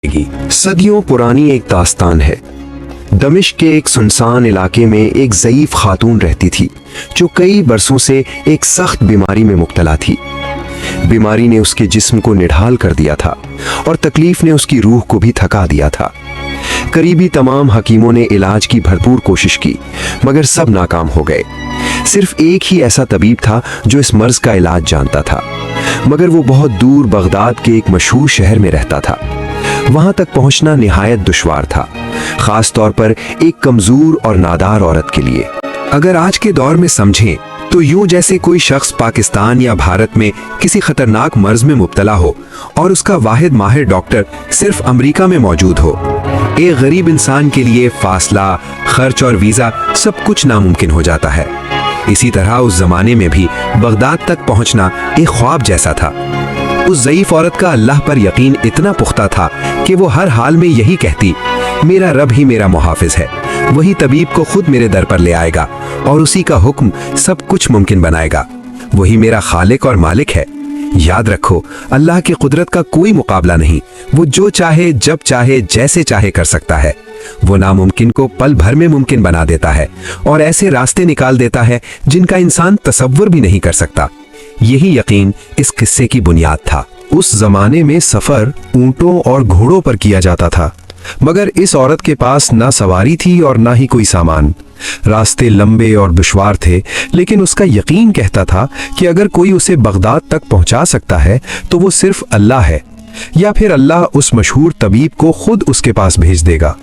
सदियों पुरानी एक दास्तान है। दमिश्क के एक सुनसान इलाके में एक ज़ईफ खातून रहती थी जो कई बरसों से एक सख्त बीमारी में मुब्तला थी। बीमारी ने उसके जिस्म को निढाल कर दिया था और तकलीफ ने उसकी रूह को भी थका दिया था। करीबी तमाम हकीमों ने इलाज की भरपूर कोशिश की मगर सब नाकाम हो गए। सिर्फ एक ही ऐसा तबीब था जो इस मर्ज का इलाज जानता था, मगर वो बहुत दूर बगदाद के एक मशहूर शहर में रहता था। वहां तक पहुंचना निहायत दुश्वार था, खास तौर पर एक कमजोर और नादार औरत के लिए। अगर आज के दौर में समझें तो यूं जैसे कोई शख्स पाकिस्तान या भारत में किसी खतरनाक मर्ज में मुब्तला हो और उसका वाहिद माहिर डॉक्टर सिर्फ अमेरिका में मौजूद हो। एक गरीब इंसान के लिए फासला, खर्च और वीजा सब कुछ नामुमकिन हो जाता है। इसी तरह उस जमाने में भी बगदाद तक पहुंचना एक ख्वाब जैसा था। उस ज़ईफ औरत का अल्लाह पर यकीन इतना पुख्ता था कि वो हर हाल में यही कहती, मेरा रब ही मेरा मुहाफिज है, वही तबीब को खुद मेरे दर पर ले आएगा और उसी का हुक्म सब कुछ मुमकिन बनाएगा। वही मेरा खालिक और मालिक है। याद रखो, अल्लाह की कुदरत का कोई मुकाबला नहीं। वो जो चाहे, जब चाहे, जैसे चाहे कर सकता है। वो नामुमकिन को पल भर में मुमकिन बना देता है और ऐसे रास्ते निकाल देता है जिनका इंसान तसव्वुर भी नहीं कर सकता। यही यकीन इस किस्से की बुनियाद था। उस जमाने में सफर ऊंटों और घोड़ों पर किया जाता था, मगर इस औरत के पास ना सवारी थी और ना ही कोई सामान। रास्ते लंबे और दुश्वार थे, लेकिन उसका यकीन कहता था कि अगर कोई उसे बगदाद तक पहुंचा सकता है तो वो सिर्फ अल्लाह है, या फिर अल्लाह उस मशहूर तबीब को खुद उसके पास भेज देगा।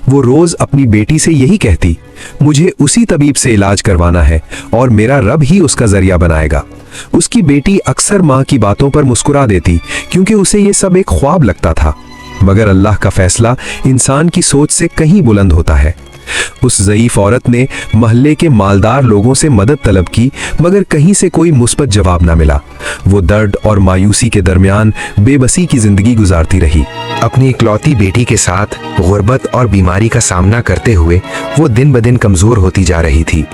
वो रोज अपनी बेटी से यही कहती, मुझे उसी तबीब से इलाज करवाना है और मेरा रब ही उसका जरिया बनाएगा। उसकी बेटी अक्सर माँ की बातों पर मुस्कुरा देती क्योंकि उसे ये सब एक ख्वाब लगता था, मगर अल्लाह का फैसला इंसान की सोच से कहीं बुलंद होता है। उस ज़ईफ औरत ने महल्ले के मालदार लोगों से मदद तलब की, मगर कहीं से कोई मुस्बत जवाब ना मिला। वो दर्द और मायूसी के दरमियान बेबसी की जिंदगी गुजारती रही। अपनी इकलौती बेटी के साथ गुर्बत और बीमारी का सामना करते हुए वो दिन ब दिन कमजोर होती जा रही थी।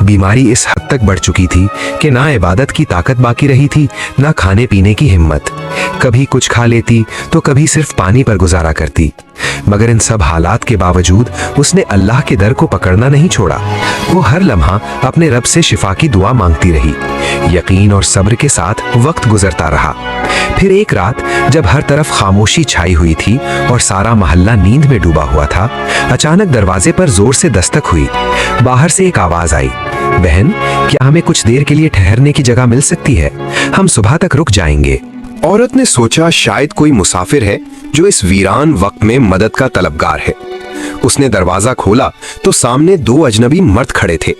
बीमारी इस हद तक बढ़ चुकी थी कि ना इबादत की ताकत बाकी रही थी, ना खाने पीने की हिम्मत। कभी कुछ खा लेती तो कभी सिर्फ पानी पर गुजारा करती। मगर इन सब हालात के बावजूद उसने अल्लाह के दर को पकड़ना नहीं छोड़ा। वो हर लम्हा अपने रब से शिफा की दुआ मांगती रही। यकीन और सब्र के साथ वक्त गुजरता रहा। फिर एक रात जब हर तरफ खामोशी छाई हुई थी और सारा मोहल्ला नींद में डूबा हुआ था, अचानक दरवाजे पर जोर से दस्तक हुई। बाहर से एक आवाज आई, बहन, क्या हमें कुछ देर के लिए ठहरने की जगह मिल सकती है? हम सुबह तक रुक जाएंगे। औरत ने सोचा शायद कोई मुसाफिर है जो इस वीरान वक्त में मदद का तलबगार है। उसने दरवाजा खोला तो सामने दो अजनबी मर्द खड़े थे।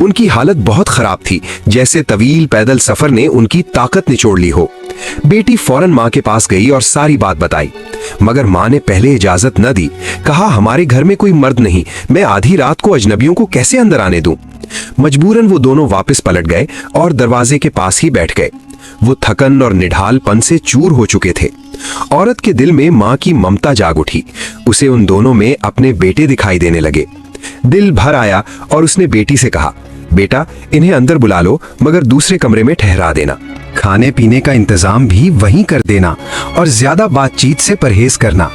उनकी हालत बहुत खराब थी, जैसे तवील पैदल सफर ने उनकी ताकत निचोड़ ली हो। बेटी फौरन माँ के पास गई और सारी बात बताई, मगर माँ ने पहले इजाजत न दी। कहा, हमारे घर में कोई मर्द नहीं, मैं आधी रात को अजनबियों को कैसे अंदर आने दूं? मजबूरन वो दोनों वापस पलट गए और दरवाजे के पास ही बैठ गए। वो थकन और निढालपन से चूर हो चुके थे। औरत के दिल में माँ की ममता जाग उठी। उसे उन दोनों में अपने बेटे दिखाई देने लगे। दिल भर आया और उसने बेटी से कहा, बेटा, इन्हें अंदर बुला लो, मगर दूसरे कमरे में ठहरा देना। खाने पीने का इंतजाम भी वहीं कर देना और ज्यादा बातचीत से परहेज करना।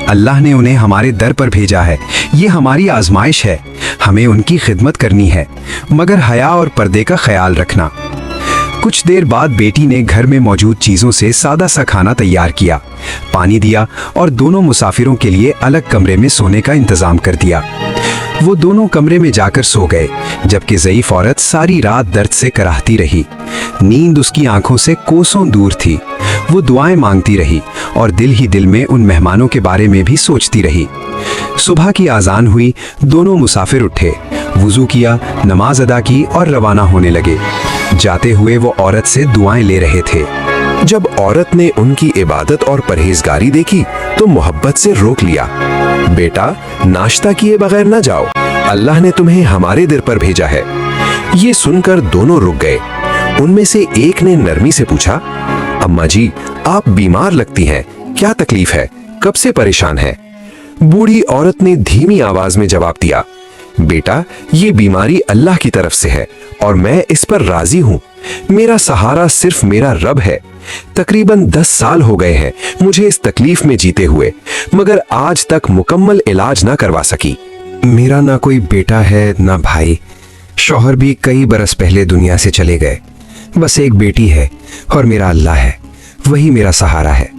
अल्लाह ने उन्हें हमारे दर पर भेजा है, ये हमारी आजमाइश है। हमें उनकी खिदमत करनी है, मगर हया और पर्दे का ख्याल रखना। कुछ देर बाद बेटी ने घर में मौजूद चीजों से सादा सा खाना तैयार किया, पानी दिया और दोनों मुसाफिरों के लिए अलग कमरे में सोने का इंतजाम कर दिया। वो दोनों कमरे में जाकर सो गए, जबकि ज़ईफ औरत सारी रात दर्द से कराहती रही। नींद उसकी आंखों से कोसों दूर थी। वो दुआएं मांगती रही और दिल ही दिल में उन मेहमानों के बारे में भी सोचती रही। सुबह की आजान हुई, दोनों मुसाफिर उठे, वुजू किया, नमाज अदा की और रवाना होने लगे। जाते हुए वो औरत से दुआएं ले रहे थे। जब औरत ने उनकी इबादत और परहेजगारी देखी तो मोहब्बत से रोक लिया। बेटा, नाश्ता किए बगैर न जाओ, अल्लाह ने तुम्हें हमारे दर पर भेजा है। ये सुनकर दोनों रुक गए। उनमें से एक ने नरमी से पूछा, अम्मा जी, आप बीमार लगती हैं, क्या तकलीफ है? कब से परेशान हैं? बूढ़ी औरत ने धीमी आवाज में जवाब दिया, बेटा, ये बीमारी अल्लाह की तरफ से है और मैं इस पर राजी हूँ। मेरा सहारा सिर्फ मेरा रब है। तकरीबन 10 साल हो गए हैं मुझे इस तकलीफ में जीते हुए, मगर आज तक मुकम्मल इलाज ना करवा सकी। मेरा ना कोई बेटा है ना भाई, शौहर भी कई बरस पहले दुनिया से चले गए। बस एक बेटी है और मेरा अल्लाह है, वही मेरा सहारा है।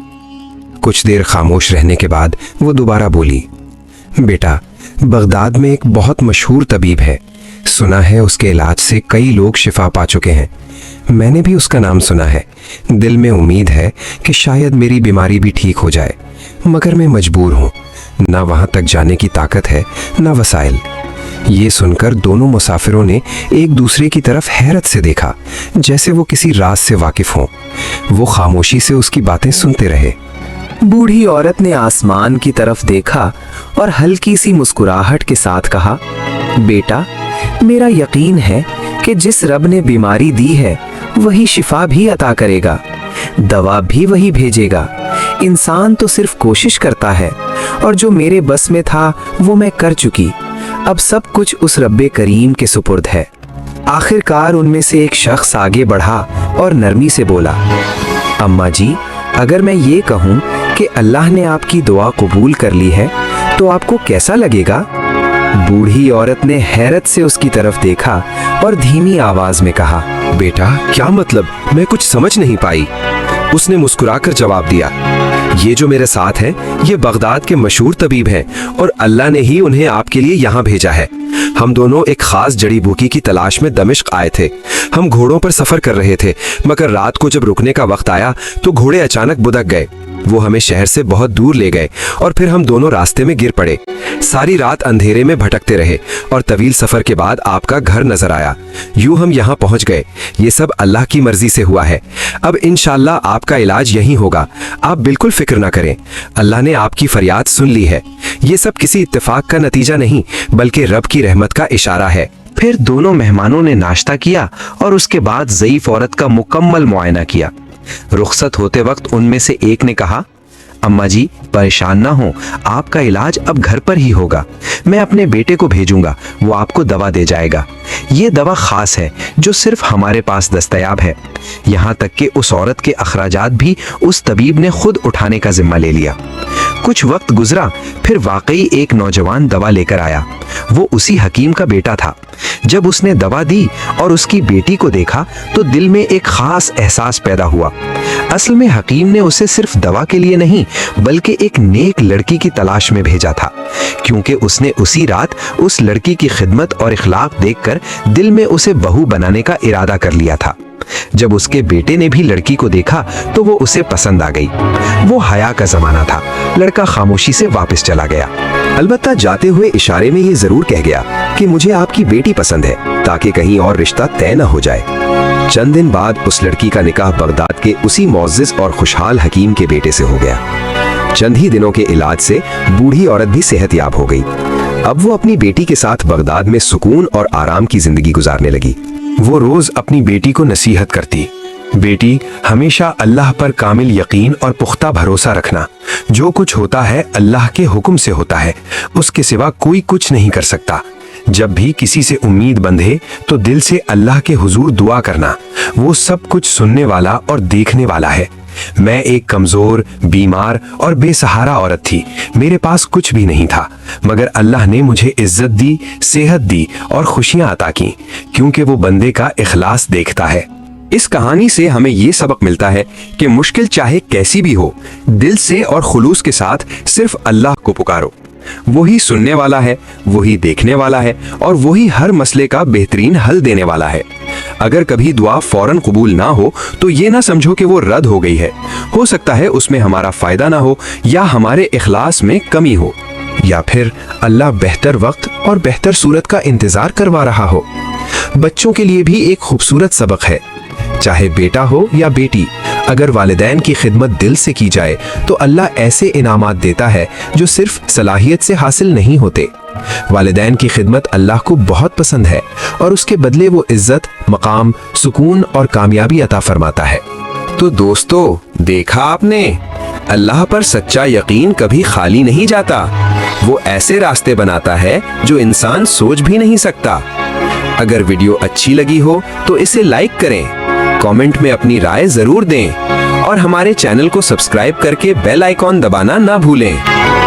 कुछ देर खामोश रहने के बाद वो दोबारा बोली, बेटा, बगदाद में एक बहुत मशहूर तबीब है, सुना है उसके इलाज से कई लोग शिफा पा चुके हैं। मैंने भी उसका नाम सुना है। दिल में उम्मीद है कि शायद मेरी बीमारी भी ठीक हो जाए, मगर मैं मजबूर हूँ। ना वहाँ तक जाने की ताकत है ना वसाइल। ये सुनकर दोनों मुसाफिरों ने एक दूसरे की तरफ हैरत से देखा, जैसे वो किसी राज से वाकिफ हों। वो खामोशी से उसकी बातें सुनते रहे। बूढ़ी औरत ने आसमान की तरफ देखा और हल्की सी मुस्कुराहट के साथ कहा, बेटा, मेरा यकीन है कि जिस रब ने बीमारी दी है वही शिफा भी अता करेगा, दवा भी वही भेजेगा। इंसान तो सिर्फ कोशिश करता है और जो मेरे बस में था वो मैं कर चुकी। अब सब कुछ उस रब्बे करीम के सुपुर्द है। आखिरकार उनमें से एक शख्स आगे बढ़ा और नरमी से बोला, अम्मा जी, अगर मैं ये कहूँ कि अल्लाह ने आपकी दुआ कबूल कर ली है तो आपको कैसा लगेगा? बूढ़ी औरत ने हैरत से उसकी तरफ देखा और धीमी आवाज में कहा, बेटा, क्या मतलब? मैं कुछ समझ नहीं पाई। उसने मुस्कुराकर जवाब दिया, ये जो मेरे साथ हैं, ये बगदाद के मशहूर तबीब हैं और अल्लाह ने ही उन्हें आपके लिए यहाँ भेजा है। हम दोनों एक खास जड़ी बूटी की तलाश में दमिश्क आए थे। हम घोड़ों पर सफर कर रहे थे, मगर रात को जब रुकने का वक्त आया तो घोड़े अचानक बुदक गए। वो हमें शहर से बहुत दूर ले गए और फिर हम दोनों रास्ते में गिर पड़े। सारी रात अंधेरे में भटकते रहे और तवील सफर के बाद आपका घर नजर आया। यूं हम यहाँ पहुँच गए। ये सब अल्लाह की मर्जी से हुआ है। अब इंशाल्लाह आपका इलाज यहीं होगा। आप बिल्कुल फिक्र ना करें। अल्लाह ने आपकी फरियाद सुन ली है। ये सब किसी इत्तेफाक का नतीजा नहीं, बल्कि रब की रहमत का इशारा है। फिर दोनों मेहमानों ने नाश्ता किया और उसके बाद ज़ईफ औरत का मुकम्मल मुआयना किया। रुखसत होते वक्त उनमें से एक ने कहा, अम्मा जी, परेशान ना हो, आपका इलाज अब घर पर ही होगा। मैं अपने बेटे को भेजूंगा, वो आपको दवा दे जाएगा। ये दवा खास है जो सिर्फ हमारे पास दस्तयाब है। यहाँ तक कि उस औरत के अखराजात भी उस तबीब ने खुद उठाने का जिम्मा ले लिया। कुछ वक्त गुजरा, फिर वाकई एक नौजवान दवा लेकर आया। वो उसी हकीम का बेटा था। जब उसने दवा दी और उसकी बेटी को देखा तो दिल में एक खास एहसास पैदा हुआ। असल में हकीम ने उसे सिर्फ दवा के लिए नहीं, बल्कि एक नेक लड़की की तलाश में भेजा था, क्योंकि उसने उसी रात उस लड़की की खिदमत और इखलाक देखकर दिल में उसे बहू बनाने का इरादा कर लिया था। जब उसके बेटे ने भी लड़की को देखा तो वो उसे पसंद आ गई। वो हया का जमाना था। लड़का खामोशी से वापस चला गया, अलबत्ता जाते हुए इशारे में ये जरूर कह गया कि मुझे आपकी बेटी पसंद है, ताकि कहीं और रिश्ता तय न हो जाए। चंद दिन बाद उस लड़की का निकाह बगदाद के उसी मुअज़्ज़िज़ और खुशहाल हकीम के बेटे से हो गया। चंद ही दिनों के इलाज से बूढ़ी औरत भी सेहतयाब हो गई। अब वो अपनी बेटी के साथ बगदाद में सुकून और आराम की जिंदगी गुजारने लगी। वो रोज अपनी बेटी को नसीहत करती, बेटी, हमेशा अल्लाह पर कामिल यकीन और पुख्ता भरोसा रखना। जो कुछ होता है अल्लाह के हुक्म से होता है, उसके सिवा कोई कुछ नहीं कर सकता। जब भी किसी से उम्मीद बंधे तो दिल से अल्लाह के हुजूर दुआ करना, वो सब कुछ सुनने वाला और देखने वाला है। मैं एक कमजोर, बीमार और बेसहारा औरत थी। मेरे पास कुछ भी नहीं था, मगर अल्लाह ने मुझे इज्जत दी, सेहत दी और खुशियां अता की, क्योंकि वो बंदे का इखलास देखता है। इस कहानी से हमें ये सबक मिलता है कि मुश्किल चाहे कैसी भी हो, दिल से और खुलूस के साथ सिर्फ अल्लाह को पुकारो। वही सुनने वाला है, वही देखने वाला है और वही हर मसले का बेहतरीन हल देने वाला है। अगर कभी दुआ फौरन कबूल ना हो तो ये ना समझो कि वो रद्द हो गई है। हो सकता है उसमें हमारा फायदा ना हो, या हमारे इखलास में कमी हो, या फिर अल्लाह बेहतर वक्त और बेहतर सूरत का इंतजार करवा रहा हो। बच्चों के लिए भी एक खूबसूरत सबक है, चाहे बेटा हो या बेटी, अगर वालिदैन की खिदमत दिल से की जाए तो अल्लाह ऐसे इनामात देता है जो सिर्फ सलाहियत से हासिल नहीं होते। वालिदैन की खिदमत अल्लाह को बहुत पसंद है और उसके बदले वो इज्जत, मकाम, सुकून और कामयाबी अता फरमाता है। तो दोस्तों, देखा आपने, अल्लाह पर सच्चा यकीन कभी खाली नहीं जाता। वो ऐसे रास्ते बनाता है जो इंसान सोच भी नहीं सकता। अगर वीडियो अच्छी लगी हो तो इसे लाइक करें, कमेंट में अपनी राय जरूर दें और हमारे चैनल को सब्सक्राइब करके बेल आइकॉन दबाना ना भूलें।